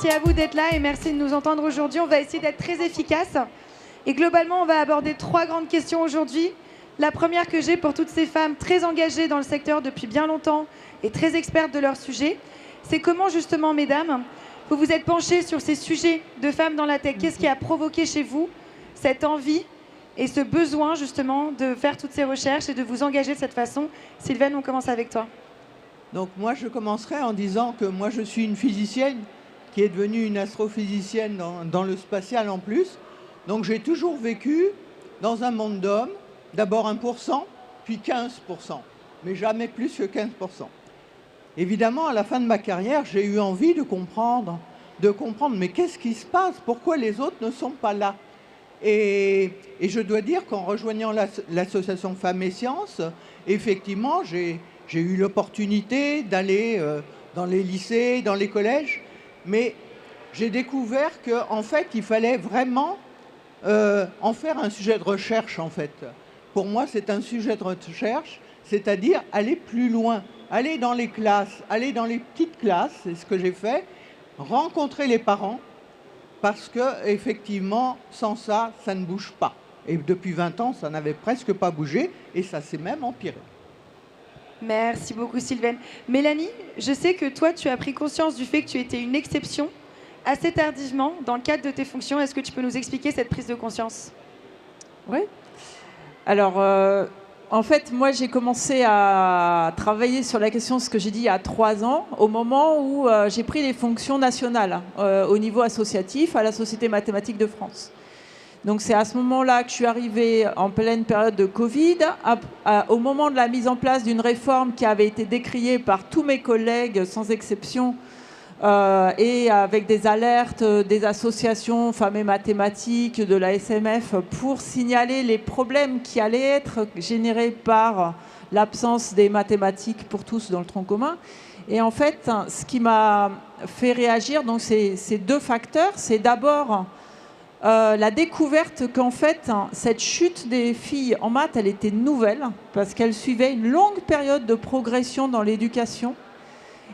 Merci à vous d'être là et merci de nous entendre aujourd'hui. On va essayer d'être très efficace. Et globalement, on va aborder 3 grandes questions aujourd'hui. La première que j'ai pour toutes ces femmes très engagées dans le secteur depuis bien longtemps et très expertes de leur sujet, c'est comment justement, mesdames, vous vous êtes penchées sur ces sujets de femmes dans la tech. Qu'est-ce qui a provoqué chez vous cette envie et ce besoin justement de faire toutes ces recherches et de vous engager de cette façon? Sylvaine, on commence avec toi. Donc moi, je commencerai en disant que moi, je suis une physicienne qui est devenue une astrophysicienne dans le spatial en plus. Donc j'ai toujours vécu dans un monde d'hommes, d'abord 1%, puis 15%, mais jamais plus que 15%. Évidemment, à la fin de ma carrière, j'ai eu envie de comprendre, mais qu'est-ce qui se passe? Pourquoi les autres ne sont pas là? Et je dois dire qu'en rejoignant l'association Femmes et Sciences, effectivement, j'ai eu l'opportunité d'aller dans les lycées, dans les collèges, mais j'ai découvert qu'en fait, il fallait vraiment en faire un sujet de recherche, en fait. Pour moi, c'est un sujet de recherche, c'est-à-dire aller plus loin, aller dans les classes, aller dans les petites classes, c'est ce que j'ai fait, rencontrer les parents, parce que effectivement, sans ça, ça ne bouge pas. Et depuis 20 ans, ça n'avait presque pas bougé, et ça s'est même empiré. Merci beaucoup, Sylvaine. Mélanie, je sais que toi, tu as pris conscience du fait que tu étais une exception assez tardivement dans le cadre de tes fonctions. Est-ce que tu peux nous expliquer cette prise de conscience? Oui. Alors, en fait, moi, j'ai commencé à travailler sur la question, ce que j'ai dit il y a 3 ans, au moment où j'ai pris les fonctions nationales au niveau associatif à la Société mathématique de France. Donc c'est à ce moment-là que je suis arrivée en pleine période de Covid, au moment de la mise en place d'une réforme qui avait été décriée par tous mes collègues, sans exception, et avec des alertes des associations Femmes et Mathématiques, de la SMF, pour signaler les problèmes qui allaient être générés par l'absence des mathématiques pour tous dans le tronc commun. Et en fait, ce qui m'a fait réagir, donc c'est 2 facteurs. C'est d'abord la découverte qu'en fait, cette chute des filles en maths, elle était nouvelle, parce qu'elle suivait une longue période de progression dans l'éducation.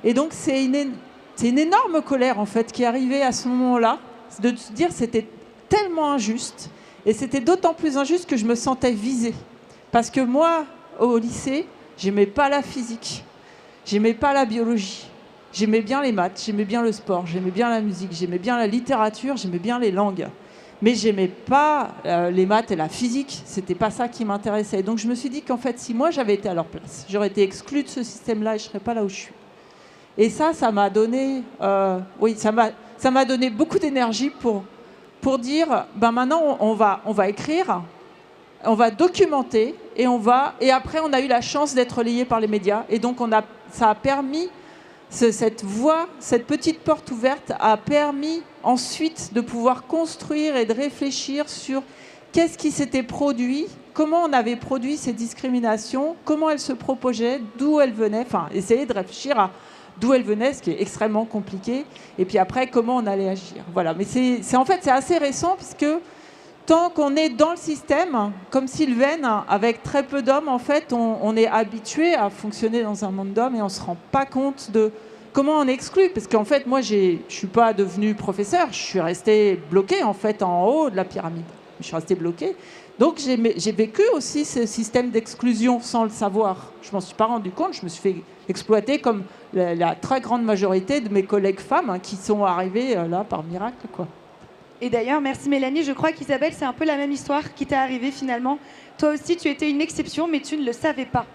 Et donc, c'est une énorme colère, en fait, qui est arrivée à ce moment-là, de se dire que c'était tellement injuste. Et c'était d'autant plus injuste que je me sentais visée. Parce que moi, au lycée, j'aimais pas la physique, j'aimais pas la biologie. J'aimais bien les maths, j'aimais bien le sport, j'aimais bien la musique, j'aimais bien la littérature, j'aimais bien les langues. Mais j'aimais pas les maths et la physique, c'était pas ça qui m'intéressait. Donc je me suis dit qu'en fait, si moi j'avais été à leur place, j'aurais été exclue de ce système-là et je serais pas là où je suis. Et ça m'a donné, ça m'a donné beaucoup d'énergie pour dire, ben maintenant on va écrire, on va documenter et après on a eu la chance d'être relayé par les médias et donc ça a permis. Cette voie, cette petite porte ouverte a permis ensuite de pouvoir construire et de réfléchir sur qu'est-ce qui s'était produit, comment on avait produit ces discriminations, comment elles se propageaient, d'où elles venaient, enfin essayer de réfléchir à d'où elles venaient, ce qui est extrêmement compliqué, et puis après comment on allait agir. Voilà, mais en fait c'est assez récent puisque tant qu'on est dans le système, comme Sylvaine, avec très peu d'hommes, en fait, on est habitué à fonctionner dans un monde d'hommes et on ne se rend pas compte de comment on est exclu. Parce qu'en fait, moi, je ne suis pas devenue professeure, je suis restée bloquée, en fait, en haut de la pyramide. Je suis restée bloquée. Donc, j'ai vécu aussi ce système d'exclusion sans le savoir. Je ne m'en suis pas rendu compte, je me suis fait exploiter comme la très grande majorité de mes collègues femmes qui sont arrivées là par miracle, quoi. Et d'ailleurs, merci Mélanie, je crois qu'Isabelle, c'est un peu la même histoire qui t'est arrivée finalement. Toi aussi, tu étais une exception, mais tu ne le savais pas.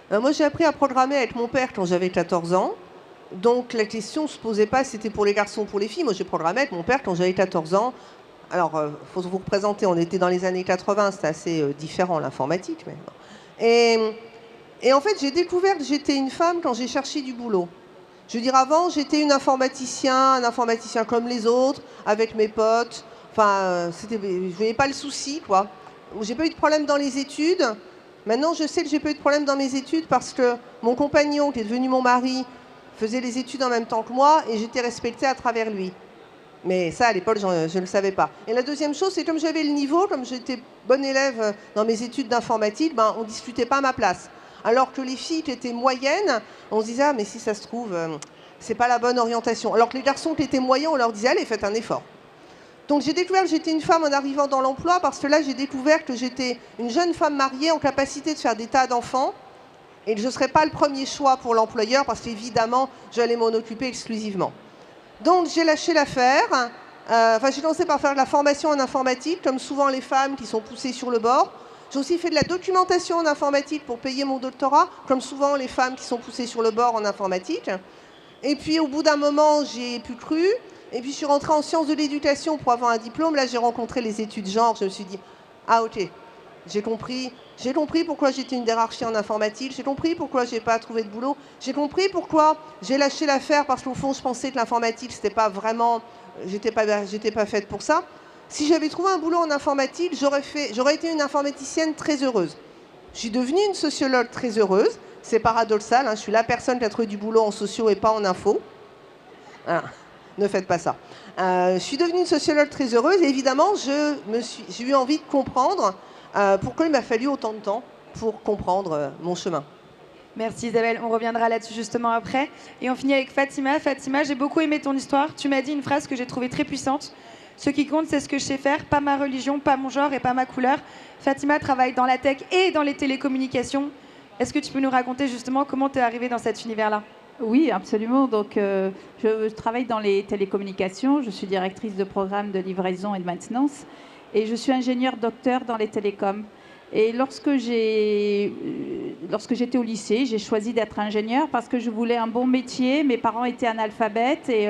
Moi, j'ai appris à programmer avec mon père quand j'avais 14 ans. Donc, la question ne se posait pas si c'était pour les garçons ou pour les filles. Moi, j'ai programmé avec mon père quand j'avais 14 ans. Alors, il faut vous représenter, on était dans les années 80, c'était assez différent, l'informatique. Mais... Et en fait, j'ai découvert que j'étais une femme quand j'ai cherché du boulot. Je veux dire, avant, j'étais un informaticien comme les autres, avec mes potes. Enfin, je ne voyais pas le souci, quoi. J'ai pas eu de problème dans les études. Maintenant, je sais que j'ai pas eu de problème dans mes études parce que mon compagnon, qui est devenu mon mari, faisait les études en même temps que moi et j'étais respectée à travers lui. Mais ça, à l'époque, je ne le savais pas. Et la deuxième chose, c'est comme j'avais le niveau, comme j'étais bonne élève dans mes études d'informatique, on ne discutait pas à ma place. Alors que les filles qui étaient moyennes, on se disait, ah, mais si ça se trouve, c'est pas la bonne orientation. Alors que les garçons qui étaient moyens, on leur disait, allez, faites un effort. Donc j'ai découvert que j'étais une femme en arrivant dans l'emploi, parce que là, j'ai découvert que j'étais une jeune femme mariée en capacité de faire des tas d'enfants, et que je ne serais pas le premier choix pour l'employeur, parce qu'évidemment, j'allais m'en occuper exclusivement. Donc j'ai lâché l'affaire. J'ai commencé par faire de la formation en informatique, comme souvent les femmes qui sont poussées sur le bord. J'ai aussi fait de la documentation en informatique pour payer mon doctorat, comme souvent les femmes qui sont poussées sur le bord en informatique. Et puis au bout d'un moment, j'ai plus cru. Et puis je suis rentrée en sciences de l'éducation pour avoir un diplôme. Là, j'ai rencontré les études genre. Je me suis dit, ah ok, j'ai compris. J'ai compris pourquoi j'étais une hiérarchie en informatique. J'ai compris pourquoi j'ai pas trouvé de boulot. J'ai compris pourquoi j'ai lâché l'affaire, parce qu'au fond, je pensais que l'informatique, c'était pas vraiment... J'étais pas faite pour ça. Si j'avais trouvé un boulot en informatique, j'aurais été une informaticienne très heureuse. Je suis devenue une sociologue très heureuse. C'est paradoxal, hein, je suis la personne qui a trouvé du boulot en sociaux et pas en info. Ah, ne faites pas ça. Je suis devenue une sociologue très heureuse et évidemment, j'ai eu envie de comprendre pourquoi il m'a fallu autant de temps pour comprendre mon chemin. Merci Isabelle, on reviendra là-dessus justement après. Et on finit avec Fatima. Fatima, j'ai beaucoup aimé ton histoire. Tu m'as dit une phrase que j'ai trouvée très puissante. Ce qui compte, c'est ce que je sais faire, pas ma religion, pas mon genre et pas ma couleur. Fatima travaille dans la tech et dans les télécommunications. Est-ce que tu peux nous raconter justement comment tu es arrivée dans cet univers-là? Oui, absolument. Donc, je travaille dans les télécommunications. Je suis directrice de programme de livraison et de maintenance. Et je suis ingénieure docteur dans les télécoms. Et lorsque j'étais au lycée, j'ai choisi d'être ingénieure parce que je voulais un bon métier. Mes parents étaient analphabètes et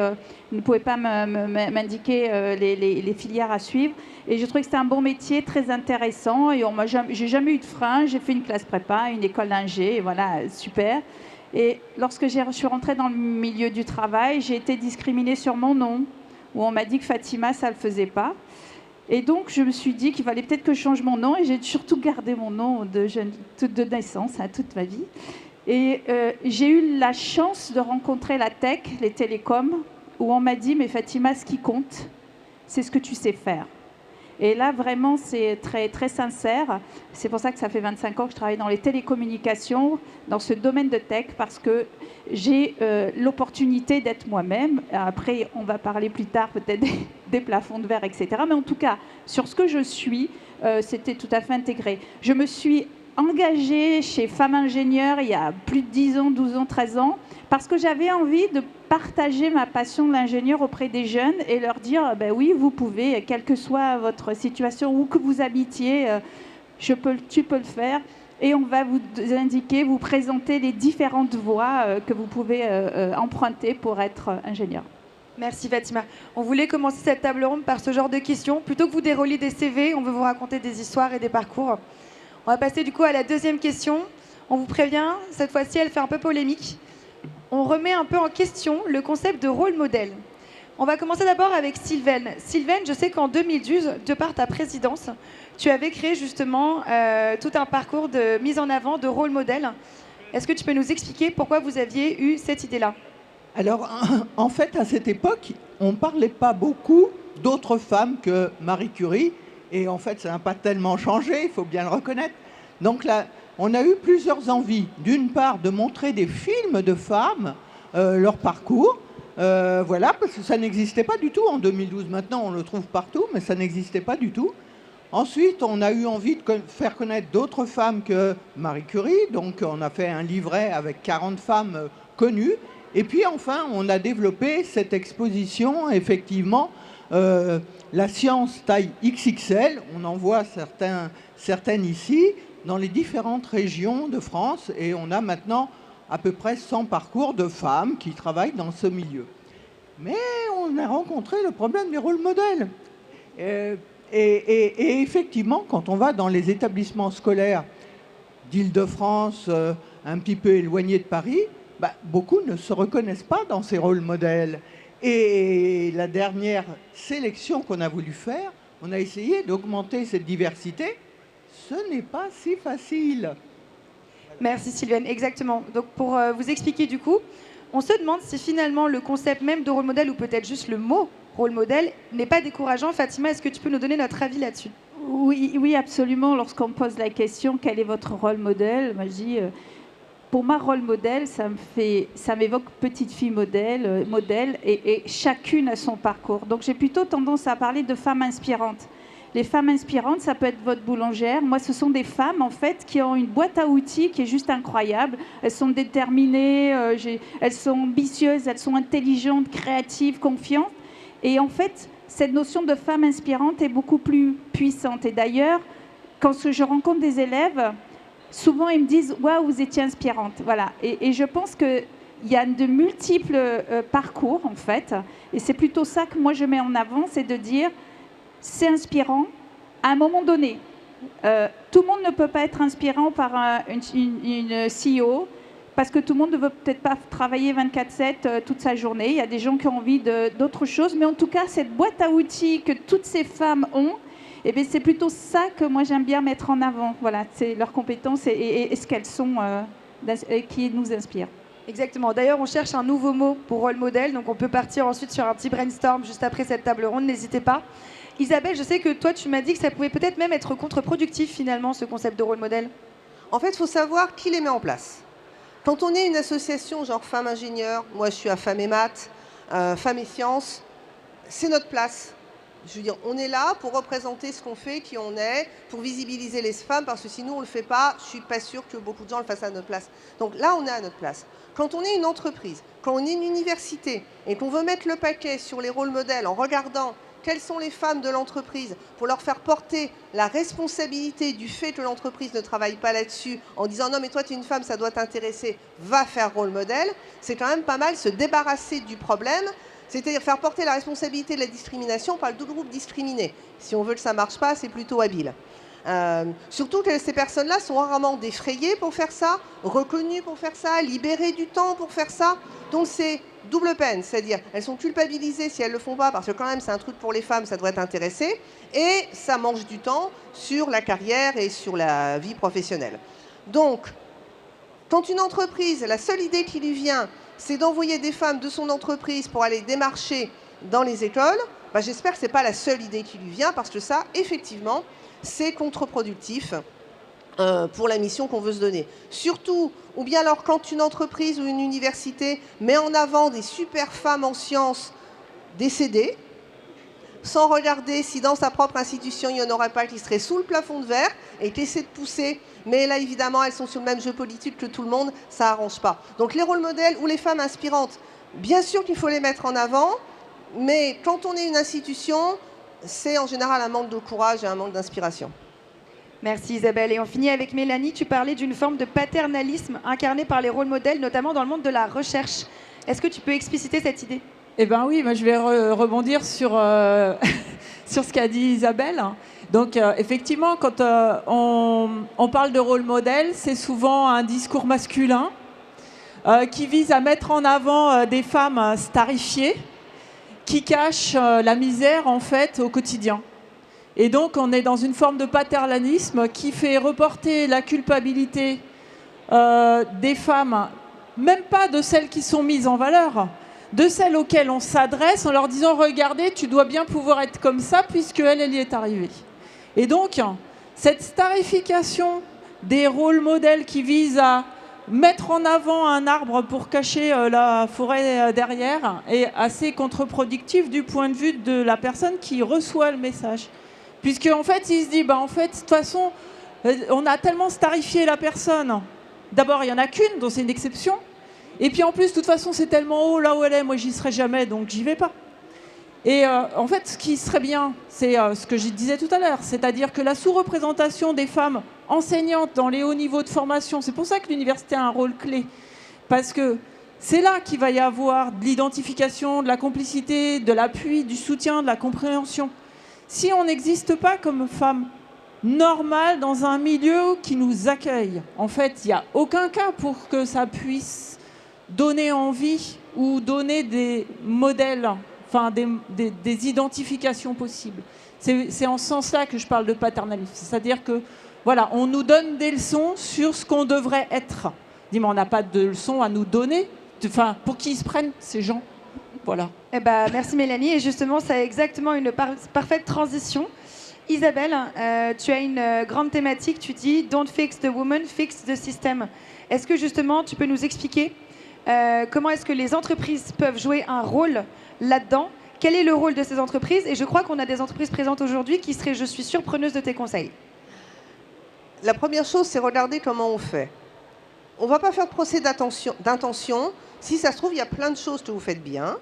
ne pouvaient pas m'indiquer les filières à suivre. Et je trouvais que c'était un bon métier, très intéressant. Et j'ai jamais eu de frein. J'ai fait une classe prépa, une école d'ingé, et voilà, super. Et lorsque je suis rentrée dans le milieu du travail, j'ai été discriminée sur mon nom, où on m'a dit que Fatima, ça ne le faisait pas. Et donc, je me suis dit qu'il fallait peut-être que je change mon nom. Et j'ai surtout gardé mon nom de naissance, hein, toute ma vie. Et j'ai eu la chance de rencontrer la tech, les télécoms, où on m'a dit, mais Fatima, ce qui compte, c'est ce que tu sais faire. Et là, vraiment, c'est très, très sincère. C'est pour ça que ça fait 25 ans que je travaille dans les télécommunications, dans ce domaine de tech, parce que j'ai l'opportunité d'être moi-même. Après, on va parler plus tard peut-être des plafonds de verre, etc. Mais en tout cas, sur ce que je suis, c'était tout à fait intégré. Je me suis engagée chez Femmes Ingénieures il y a plus de 10 ans, 12 ans, 13 ans, parce que j'avais envie de partager ma passion de l'ingénieur auprès des jeunes et leur dire, ben oui, vous pouvez, quelle que soit votre situation, où que vous habitiez, tu peux le faire. Et on va vous indiquer, vous présenter les différentes voies que vous pouvez emprunter pour être ingénieur. Merci Fatima. On voulait commencer cette table ronde par ce genre de questions. Plutôt que vous dérouliez des CV, on veut vous raconter des histoires et des parcours. On va passer du coup à la deuxième question. On vous prévient, cette fois-ci, elle fait un peu polémique. On remet un peu en question le concept de rôle modèle. On va commencer d'abord avec Sylvaine. Sylvaine, je sais qu'en 2012, de par ta présidence, tu avais créé justement tout un parcours de mise en avant de rôle modèle. Est-ce que tu peux nous expliquer pourquoi vous aviez eu cette idée-là? Alors, en fait, à cette époque, on ne parlait pas beaucoup d'autres femmes que Marie Curie. Et en fait, ça n'a pas tellement changé, il faut bien le reconnaître. Donc là, on a eu plusieurs envies. D'une part, de montrer des films de femmes, leur parcours. Voilà, parce que ça n'existait pas du tout en 2012. Maintenant, on le trouve partout, mais ça n'existait pas du tout. Ensuite, on a eu envie de faire connaître d'autres femmes que Marie Curie. Donc, on a fait un livret avec 40 femmes connues. Et puis, enfin, on a développé cette exposition, effectivement, la science taille XXL. On en voit certaines ici, dans les différentes régions de France. Et on a maintenant à peu près 100 parcours de femmes qui travaillent dans ce milieu. Mais on a rencontré le problème des rôles modèles. Et effectivement, quand on va dans les établissements scolaires d'Île-de-France, un petit peu éloignés de Paris, beaucoup ne se reconnaissent pas dans ces rôles modèles. Et la dernière sélection qu'on a voulu faire, on a essayé d'augmenter cette diversité. Ce n'est pas si facile. Merci Sylvaine, exactement. Donc pour vous expliquer du coup, on se demande si finalement le concept même de rôle modèle, ou peut-être juste le mot rôle modèle, n'est pas décourageant. Fatima, est-ce que tu peux nous donner notre avis là-dessus? Oui, absolument. Lorsqu'on me pose la question, quel est votre rôle modèle, moi je dis, pour ma rôle modèle, ça m'évoque petite fille modèle, et chacune a son parcours. Donc j'ai plutôt tendance à parler de femmes inspirantes. Les femmes inspirantes, ça peut être votre boulangère. Moi, ce sont des femmes, en fait, qui ont une boîte à outils qui est juste incroyable. Elles sont déterminées, elles sont ambitieuses, elles sont intelligentes, créatives, confiantes. Et en fait, cette notion de femme inspirante est beaucoup plus puissante. Et d'ailleurs, quand je rencontre des élèves, souvent ils me disent « Waouh, vous étiez inspirante ». Voilà. Et je pense qu'il y a de multiples parcours, en fait. Et c'est plutôt ça que moi je mets en avant, c'est de dire c'est inspirant à un moment donné. Tout le monde ne peut pas être inspirant par une CEO, parce que tout le monde ne veut peut-être pas travailler 24/7 toute sa journée. Il y a des gens qui ont envie d'autre chose. Mais en tout cas, cette boîte à outils que toutes ces femmes ont, eh bien, c'est plutôt ça que moi j'aime bien mettre en avant. Voilà, c'est leurs compétences et ce qu'elles sont qui nous inspirent. Exactement. D'ailleurs, on cherche un nouveau mot pour rôle modèle. Donc, on peut partir ensuite sur un petit brainstorm juste après cette table ronde. N'hésitez pas. Isabelle, je sais que toi, tu m'as dit que ça pouvait peut-être même être contre-productif, finalement, ce concept de rôle modèle. En fait, il faut savoir qui les met en place. Quand on est une association genre Femmes Ingénieurs, moi je suis à Femmes et Maths, Femmes et Sciences, c'est notre place. Je veux dire, on est là pour représenter ce qu'on fait, qui on est, pour visibiliser les femmes, parce que sinon on ne le fait pas, je ne suis pas sûre que beaucoup de gens le fassent à notre place. Donc là, on est à notre place. Quand on est une entreprise, quand on est une université, et qu'on veut mettre le paquet sur les rôles modèles en regardant quelles sont les femmes de l'entreprise pour leur faire porter la responsabilité du fait que l'entreprise ne travaille pas là-dessus en disant non mais toi tu es une femme, ça doit t'intéresser, va faire rôle modèle, c'est quand même pas mal se débarrasser du problème, c'est-à-dire faire porter la responsabilité de la discrimination par le groupe discriminé. Si on veut que ça ne marche pas, c'est plutôt habile. Surtout que ces personnes-là sont rarement défrayées pour faire ça, reconnues pour faire ça, libérées du temps pour faire ça. Donc c'est double peine, c'est-à-dire elles sont culpabilisées si elles ne le font pas, parce que quand même c'est un truc pour les femmes, ça devrait t'intéresser, et ça mange du temps sur la carrière et sur la vie professionnelle. Donc, quand une entreprise, la seule idée qui lui vient, c'est d'envoyer des femmes de son entreprise pour aller démarcher dans les écoles, bah, j'espère que ce n'est pas la seule idée qui lui vient, parce que ça, effectivement, c'est contre-productif pour la mission qu'on veut se donner. Surtout, ou bien alors quand une entreprise ou une université met en avant des super femmes en sciences décédées, sans regarder si dans sa propre institution, il n'y en aurait pas qui seraient sous le plafond de verre et qui essaient de pousser. Mais là, évidemment, elles sont sur le même jeu politique que tout le monde, ça n'arrange pas. Donc les rôles modèles ou les femmes inspirantes, bien sûr qu'il faut les mettre en avant, mais quand on est une institution, c'est en général un manque de courage et un manque d'inspiration. Merci Isabelle. Et on finit avec Mélanie. Tu parlais d'une forme de paternalisme incarné par les rôles modèles, notamment dans le monde de la recherche. Est-ce que tu peux expliciter cette idée ? Eh bien oui, moi, je vais rebondir sur, sur ce qu'a dit Isabelle. Donc effectivement, quand on parle de rôle modèle, c'est souvent un discours masculin qui vise à mettre en avant des femmes starifiées qui cachent la misère en fait au quotidien. Et donc on est dans une forme de paternalisme qui fait reporter la culpabilité des femmes, même pas de celles qui sont mises en valeur, de celles auxquelles on s'adresse en leur disant « Regardez, tu dois bien pouvoir être comme ça puisque elle y est arrivée ». Et donc, cette starification des rôles modèles qui visent à mettre en avant un arbre pour cacher la forêt derrière est assez contre-productif du point de vue de la personne qui reçoit le message. Puisque en fait, il se dit, bah, en fait, de toute façon, on a tellement starifié la personne. D'abord, il n'y en a qu'une, donc c'est une exception. Et puis en plus, de toute façon, c'est tellement haut là où elle est, moi j'y serai jamais, donc j'y vais pas. Et en fait, ce qui serait bien, c'est ce que je disais tout à l'heure, c'est-à-dire que la sous-représentation des femmes enseignantes dans les hauts niveaux de formation, c'est pour ça que l'université a un rôle clé, parce que c'est là qu'il va y avoir de l'identification, de la complicité, de l'appui, du soutien, de la compréhension. Si on n'existe pas comme femme normale dans un milieu qui nous accueille, en fait, il n'y a aucun cas pour que ça puisse donner envie ou donner des modèles, enfin des identifications possibles. C'est en ce sens-là que je parle de paternalisme. C'est-à-dire que, voilà, on nous donne des leçons sur ce qu'on devrait être. Dis-moi, on n'a pas de leçons à nous donner. Enfin, pour qui ils se prennent, ces gens? Voilà. Eh ben, merci Mélanie. Et justement, c'est exactement une parfaite transition. Isabelle, tu as une grande thématique, tu dis « Don't fix the woman, fix the system ». Est-ce que justement tu peux nous expliquer comment est-ce que les entreprises peuvent jouer un rôle là-dedans? Quel est le rôle de ces entreprises? Et je crois qu'on a des entreprises présentes aujourd'hui qui seraient, je suis sûre, preneuses de tes conseils. La première chose, c'est regarder comment on fait. On ne va pas faire de procès d'intention. Si ça se trouve, il y a plein de choses que vous faites bien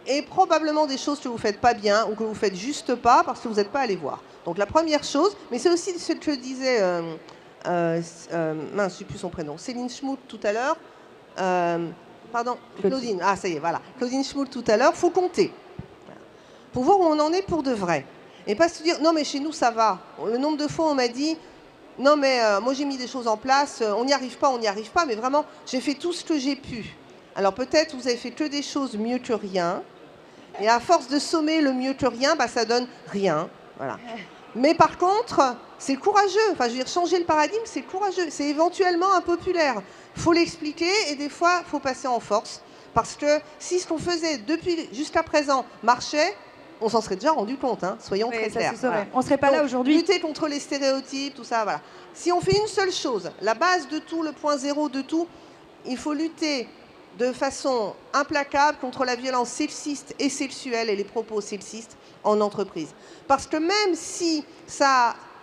et probablement des choses que vous ne faites pas bien ou que vous ne faites juste pas parce que vous n'êtes pas allé voir. Donc la première chose, mais c'est aussi ce que disait, mince, je ne sais plus son prénom, Céline Schmout tout à l'heure, pardon, Claudine, ah ça y est, voilà, Claudine Schmout tout à l'heure, il faut compter. Pour voir où on en est pour de vrai. Et pas se dire, non mais chez nous ça va. Le nombre de fois on m'a dit, non mais moi j'ai mis des choses en place, on n'y arrive pas, mais vraiment j'ai fait tout ce que j'ai pu. Alors peut-être vous avez fait que des choses mieux que rien, et à force de sommer le mieux que rien, bah, ça donne rien. Voilà. Mais par contre, c'est courageux, enfin je veux dire, changer le paradigme, c'est courageux, c'est éventuellement impopulaire. Il faut l'expliquer et des fois il faut passer en force, parce que si ce qu'on faisait depuis jusqu'à présent marchait, on s'en serait déjà rendu compte, hein, soyons très clairs. Voilà. On ne serait pas là aujourd'hui. Lutter contre les stéréotypes, tout ça, voilà. Si on fait une seule chose, la base de tout, le point zéro de tout, il faut lutter de façon implacable contre la violence sexiste et sexuelle et les propos sexistes en entreprise. Parce que même si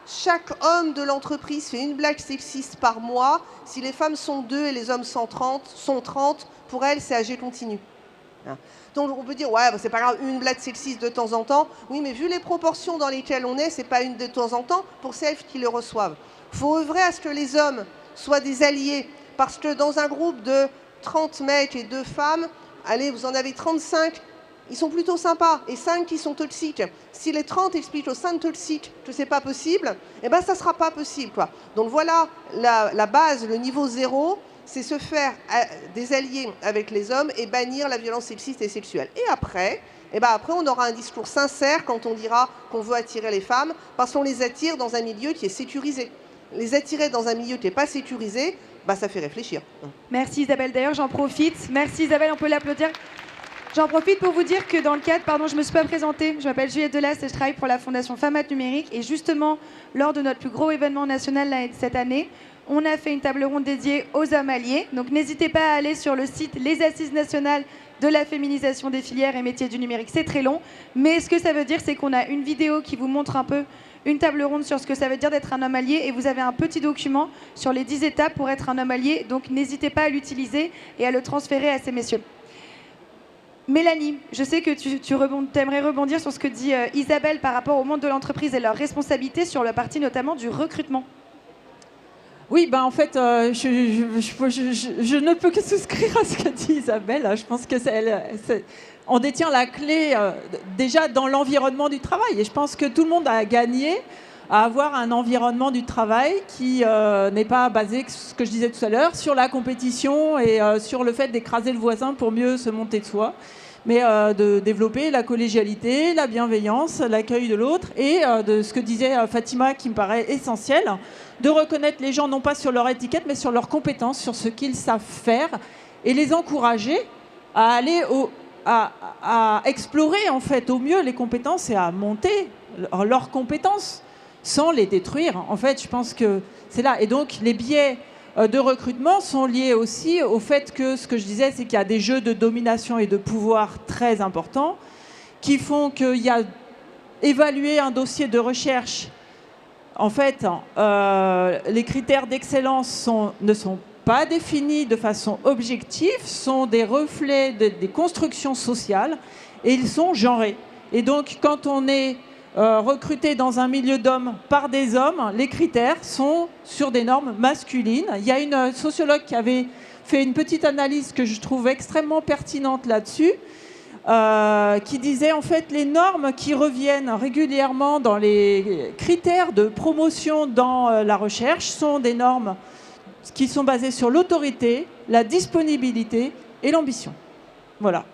chaque homme de l'entreprise fait une blague sexiste par mois, si les femmes sont 2 et les hommes sont 30, pour elles, c'est âgé continu. Donc on peut dire, ouais, bah, c'est pas grave, une blague sexiste de temps en temps. Oui, mais vu les proportions dans lesquelles on est, c'est pas une de temps en temps pour celles qui le reçoivent. Il faut œuvrer à ce que les hommes soient des alliés. Parce que dans un groupe de 30 mecs et 2 femmes, allez, vous en avez 35, ils sont plutôt sympas, et 5 qui sont toxiques. Si les 30 expliquent aux 5 toxiques que c'est pas possible, eh ben ça sera pas possible, quoi. Donc voilà la base, le niveau 0. C'est se faire des alliés avec les hommes et bannir la violence sexiste et sexuelle. Et après, on aura un discours sincère quand on dira qu'on veut attirer les femmes, parce qu'on les attire dans un milieu qui est sécurisé. Les attirer dans un milieu qui n'est pas sécurisé, bah, ça fait réfléchir. Merci Isabelle, d'ailleurs j'en profite. Merci Isabelle, on peut l'applaudir. J'en profite pour vous dire que dans le cadre, pardon, je ne me suis pas présentée, je m'appelle Juliette Delas et je travaille pour la Fondation Femmes Numérique. Et justement, lors de notre plus gros événement national cette année, on a fait une table ronde dédiée aux hommes alliés. Donc n'hésitez pas à aller sur le site Les Assises nationales de la féminisation des filières et métiers du numérique. C'est très long, mais ce que ça veut dire, c'est qu'on a une vidéo qui vous montre un peu une table ronde sur ce que ça veut dire d'être un homme allié, et vous avez un petit document sur les 10 étapes pour être un homme allié. Donc n'hésitez pas à l'utiliser et à le transférer à ces messieurs. Mélanie, je sais que tu aimerais rebondir sur ce que dit Isabelle par rapport au monde de l'entreprise et leurs responsabilités sur la partie notamment du recrutement. Oui, ben en fait, je ne peux que souscrire à ce qu'a dit Isabelle. Je pense que on détient la clé déjà dans l'environnement du travail. Et je pense que tout le monde a gagné à avoir un environnement du travail qui n'est pas basé, ce que je disais tout à l'heure, sur la compétition et sur le fait d'écraser le voisin pour mieux se monter de soi, mais de développer la collégialité, la bienveillance, l'accueil de l'autre et de ce que disait Fatima qui me paraît essentiel, de reconnaître les gens non pas sur leur étiquette mais sur leurs compétences, sur ce qu'ils savent faire et les encourager à aller à explorer en fait au mieux les compétences et à monter leurs compétences sans les détruire. En fait, je pense que c'est là. Et donc, les biais de recrutement sont liés aussi au fait que, ce que je disais, c'est qu'il y a des jeux de domination et de pouvoir très importants qui font qu'il y a évaluer un dossier de recherche. En fait, les critères d'excellence ne sont pas définis de façon objective, sont des reflets des constructions sociales et ils sont genrés. Et donc, quand on est recruté dans un milieu d'hommes par des hommes, les critères sont sur des normes masculines. Il y a une sociologue qui avait fait une petite analyse que je trouve extrêmement pertinente là-dessus, qui disait en fait les normes qui reviennent régulièrement dans les critères de promotion dans la recherche sont des normes qui sont basées sur l'autorité, la disponibilité et l'ambition. Voilà.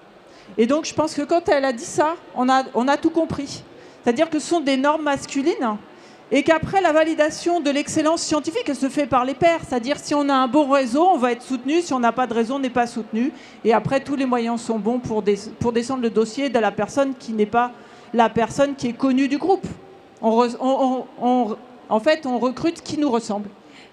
Et donc je pense que quand elle a dit ça, on a tout compris. C'est-à-dire que ce sont des normes masculines et qu'après la validation de l'excellence scientifique, elle se fait par les pairs. C'est-à-dire si on a un bon réseau, on va être soutenu. Si on n'a pas de réseau, on n'est pas soutenu. Et après, tous les moyens sont bons pour descendre le dossier de la personne qui n'est pas la personne qui est connue du groupe. En fait, on recrute qui nous ressemble.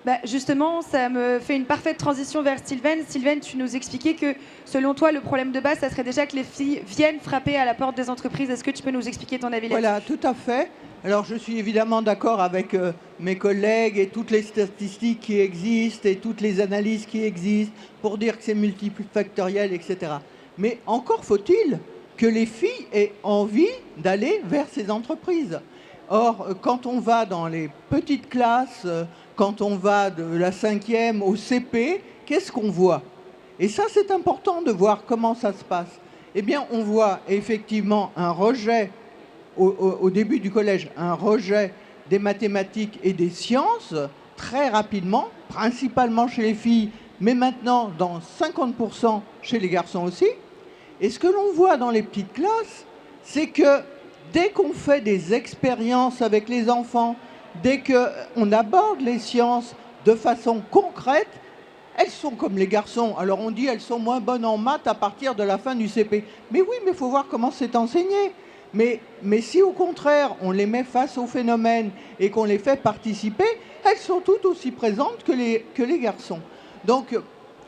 Bah, justement, ça me fait une parfaite transition vers Sylvaine. Sylvaine, tu nous expliquais que selon toi, le problème de base, ça serait déjà que les filles viennent frapper à la porte des entreprises. Est-ce que tu peux nous expliquer ton avis là-dessus? Voilà, tout à fait. Alors je suis évidemment d'accord avec mes collègues et toutes les statistiques qui existent et toutes les analyses qui existent pour dire que c'est multifactoriel, etc. Mais encore faut-il que les filles aient envie d'aller vers ces entreprises. Or, quand on va dans les petites classes, quand on va de la 5e au CP, qu'est-ce qu'on voit? Et ça, c'est important de voir comment ça se passe. Eh bien, on voit effectivement un rejet, au début du collège, un rejet des mathématiques et des sciences, très rapidement, principalement chez les filles, mais maintenant dans 50% chez les garçons aussi. Et ce que l'on voit dans les petites classes, c'est que dès qu'on fait des expériences avec les enfants, dès qu'on aborde les sciences de façon concrète, elles sont comme les garçons. Alors on dit elles sont moins bonnes en maths à partir de la fin du CP. Mais oui, mais il faut voir comment c'est enseigné. Mais si au contraire on les met face au phénomène et qu'on les fait participer, elles sont tout aussi présentes que les garçons. Donc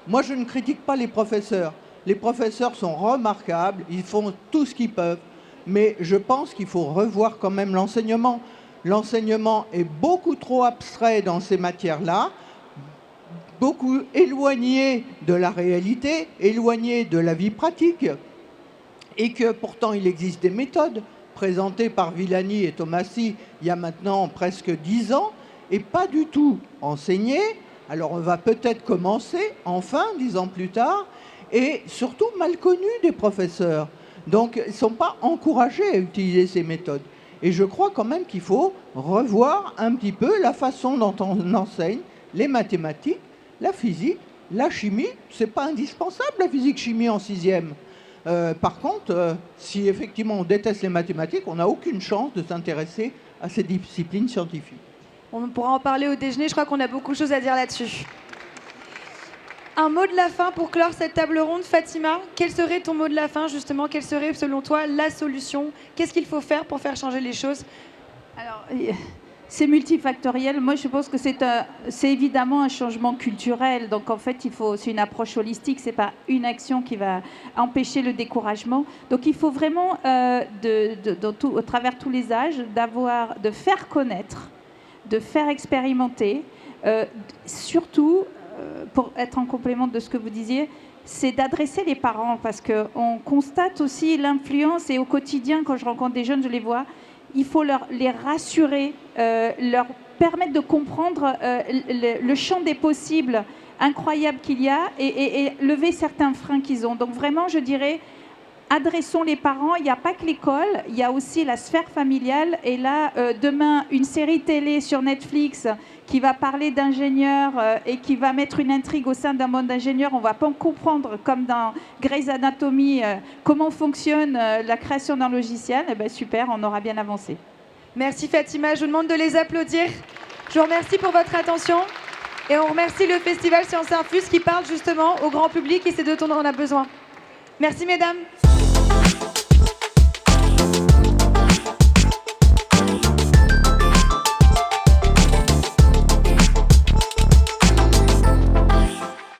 moi je ne critique pas les professeurs. Les professeurs sont remarquables, ils font tout ce qu'ils peuvent. Mais je pense qu'il faut revoir quand même l'enseignement. L'enseignement est beaucoup trop abstrait dans ces matières-là, beaucoup éloigné de la réalité, éloigné de la vie pratique, et que pourtant il existe des méthodes présentées par Villani et Tomassi il y a maintenant presque 10 ans, et pas du tout enseignées. Alors on va peut-être commencer, enfin, 10 ans plus tard, et surtout mal connues des professeurs. Donc ils ne sont pas encouragés à utiliser ces méthodes. Et je crois quand même qu'il faut revoir un petit peu la façon dont on enseigne les mathématiques, la physique, la chimie. Ce n'est pas indispensable la physique-chimie en 6e. Par contre, si effectivement on déteste les mathématiques, on n'a aucune chance de s'intéresser à ces disciplines scientifiques. On pourra en parler au déjeuner, je crois qu'on a beaucoup de choses à dire là-dessus. Un mot de la fin pour clore cette table ronde, Fatima. Quel serait ton mot de la fin, justement? Quelle serait, selon toi, la solution? Qu'est-ce qu'il faut faire pour faire changer les choses? Alors, c'est multifactoriel. Moi, je pense que c'est évidemment un changement culturel. Donc, en fait, c'est une approche holistique. C'est pas une action qui va empêcher le découragement. Donc, il faut vraiment, au travers tous les âges, de faire connaître, de faire expérimenter, surtout. Pour être en complément de ce que vous disiez, c'est d'adresser les parents parce qu'on constate aussi l'influence et au quotidien, quand je rencontre des jeunes, je les vois, il faut les rassurer, leur permettre de comprendre le champ des possibles incroyable qu'il y a et lever certains freins qu'ils ont. Donc vraiment, je dirais, adressons les parents. Il n'y a pas que l'école, il y a aussi la sphère familiale. Et là, demain, une série télé sur Netflix qui va parler d'ingénieurs et qui va mettre une intrigue au sein d'un monde d'ingénieurs. On ne va pas comprendre, comme dans Grey's Anatomy, comment fonctionne la création d'un logiciel. Eh bien, super, on aura bien avancé. Merci Fatima, je vous demande de les applaudir. Je vous remercie pour votre attention. Et on remercie le Festival Sciences Infuse qui parle justement au grand public et c'est de dont on a besoin. Merci mesdames.